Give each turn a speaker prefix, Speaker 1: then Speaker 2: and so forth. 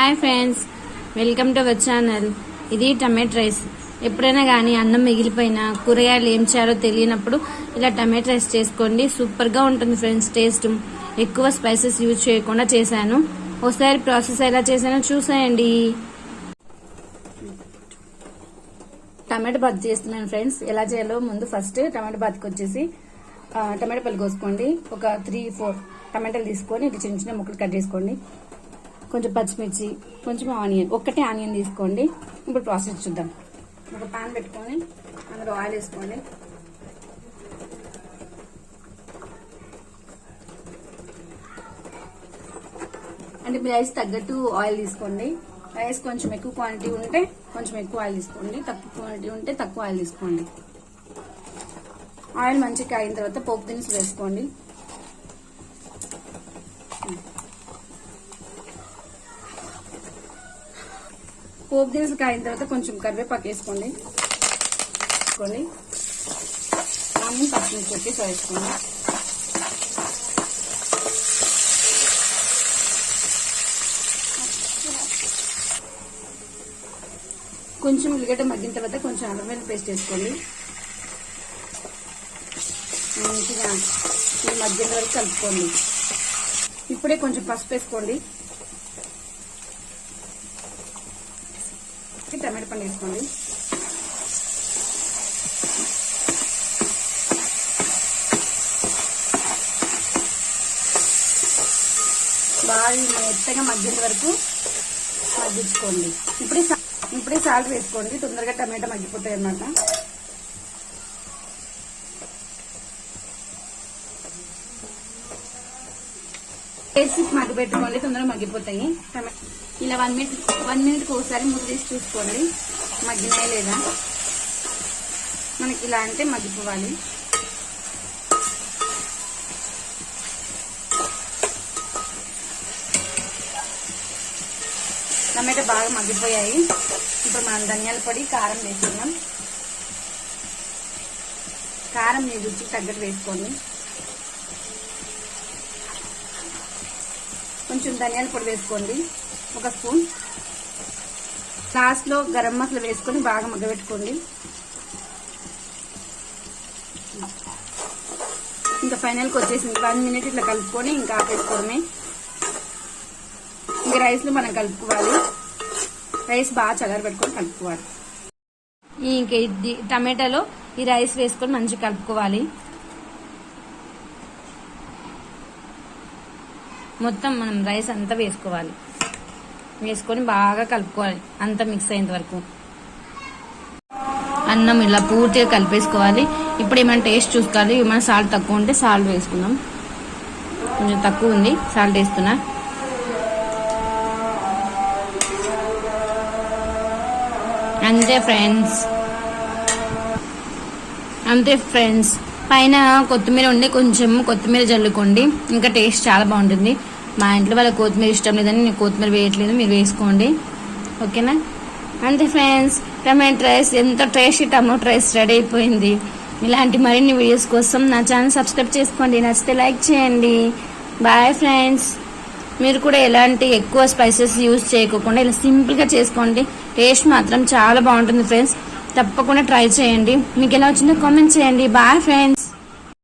Speaker 1: Hi friends, welcome to our channel. ఇది tomato rice. ఎప్పుడైనా కానీ అన్నం మిగిలిపోయినా కూరగాయలు ఏం చేయాలో తెలియనప్పుడు ఇలా టమాటో రైస్ చేసుకోండి. సూపర్గా ఉంటుంది ఫ్రెండ్స్. టేస్ట్ ఎక్కువ స్పైసెస్ యూజ్ చేయకుండా చేశాను. ఒకసారి ప్రాసెస్ ఎలా చేశానో చూసేయండి. టమాటో బాత్ చేస్తున్నాను ఫ్రెండ్స్. ఎలా చేయాలో ముందు ఫస్ట్ టమాటో బాత్కి వచ్చేసి టమాటో పళ్ళు కోసుకోండి. ఒక 3-4 టమాటాలు తీసుకొని ఇట్లా చిన్న చిన్న ముక్కలు కట్ చేసుకోండి. కొంచెం పచ్చిమిర్చి, కొంచెం ఆనియన్, ఒక్కటే ఆనియన్ తీసుకోండి. ఇప్పుడు ప్రాసెస్ చూద్దాం. ఒక పాన్ పెట్టుకొని అందులో ఆయిల్ వేసుకోండి. అంటే మీ రైస్ తగ్గట్టు ఆయిల్ తీసుకోండి. రైస్ కొంచెం ఎక్కువ క్వాంటిటీ ఉంటే కొంచెం ఎక్కువ ఆయిల్ తీసుకోండి, తక్కువ క్వాంటిటీ ఉంటే తక్కువ ఆయిల్ తీసుకోండి. ఆయిల్ మంచిగా కాగిన తర్వాత పోపు దినుసులు వేసుకోండి. పోపు దినుసులు కాయిన తర్వాత కొంచెం కరివేపాకు వేసుకోండి. ఆనియన్ పచ్చిమిర్చి పెట్టి వేసుకోండి. కొంచెం ఉల్లిగడ్డ మగ్గిన తర్వాత కొంచెం అల్లం వెల్లుల్లి పేస్ట్ వేసుకోండి. మంచిగా మగ్గిన వరకు కలుపుకోండి. ఇప్పుడే కొంచెం పసుపు వేసుకోండి. టమాటో పండు వేసుకోండి. బాగా మెత్తగా మగ్గిన వరకు మగ్గించుకోండి. ఇప్పుడే సాల్ట్ వేసుకోండి. తొందరగా టమాటా మగ్గిపోతాయి అన్నమాట. వేసి మగ్గి పెట్టుకోండి, తొందరగా మగ్గిపోతాయి. ఇలా 1 మినిట్కి ఒకసారి మూత తీసి చూసుకోండి మగ్గినాయా లేదా. మనకి ఇలా అంటే మగ్గిపోవాలి. టమాటా బాగా మగ్గిపోయాయి. ఇప్పుడు మనం ధనియాల పొడి, కారం వేసుకున్నాం. కారం మీ రుచికి తగ్గట్టు వేసుకోండి. కొంచెం ధనియాల పొడి వేసుకోండి, 1 స్పూన్. లాస్ట్ లో గరం మసాలా వేసుకొని బాగా మగ్గబెట్టుకోండి. ఇంకా ఫైనల్కి వచ్చేసింది. 1 మినిట్ ఇట్లా కలుపుకొని ఇంకా ఆపేసుకోవడమే. ఇంకా రైస్ లో మనం కలుపుకోవాలి. రైస్ బాగా చల్లారబెట్టుకొని కలుపుకోవాలి. ఇంకా టమాటాలో ఈ రైస్ వేసుకొని మంచిగా కలుపుకోవాలి. మొత్తం మనం రైస్ అంతా వేసుకొని బాగా కలుపుకోవాలి. అంతా మిక్స్ అయ్యేంత వరకు అన్నం ఇలా పూర్తిగా కలిపేసుకోవాలి. ఇప్పుడు ఏమైనా టేస్ట్ చూసుకోవాలి. ఏమైనా సాల్ట్ తక్కువ ఉంటే సాల్ట్ వేసుకుందాం. కొంచెం తక్కువ ఉంది, సాల్ట్ వేస్తున్నా. అంతే ఫ్రెండ్స్. పైన కొత్తిమీర ఉండి కొంచెం కొత్తిమీర జల్లుకోండి. ఇంకా టేస్ట్ చాలా బాగుంటుంది. మా ఇంట్లో వాళ్ళ కొత్తిమీర ఇష్టం లేదని నేను కొత్తిమీర వేయట్లేదు, మీరు వేసుకోండి. ఓకేనా? అంతే ఫ్రెండ్స్, టమాటో రైస్ ఎంత టేస్టీ టమాటో రైస్ రెడీ అయిపోయింది. ఇలాంటి మరిన్ని వీడియోస్ కోసం నా ఛానల్ సబ్స్క్రైబ్ చేసుకోండి. నచ్చితే లైక్ చేయండి. Bye friends. మీరు కూడా ఎలాంటి ఎక్కువ స్పైసెస్ యూజ్ చేయకుండా ఇలా సింపుల్గా చేసుకోండి. టేస్ట్ మాత్రం చాలా బాగుంటుంది ఫ్రెండ్స్. తప్పకుండా ట్రై చేయండి. మీకు ఎలా వచ్చిందో కామెంట్ చేయండి. Bye friends.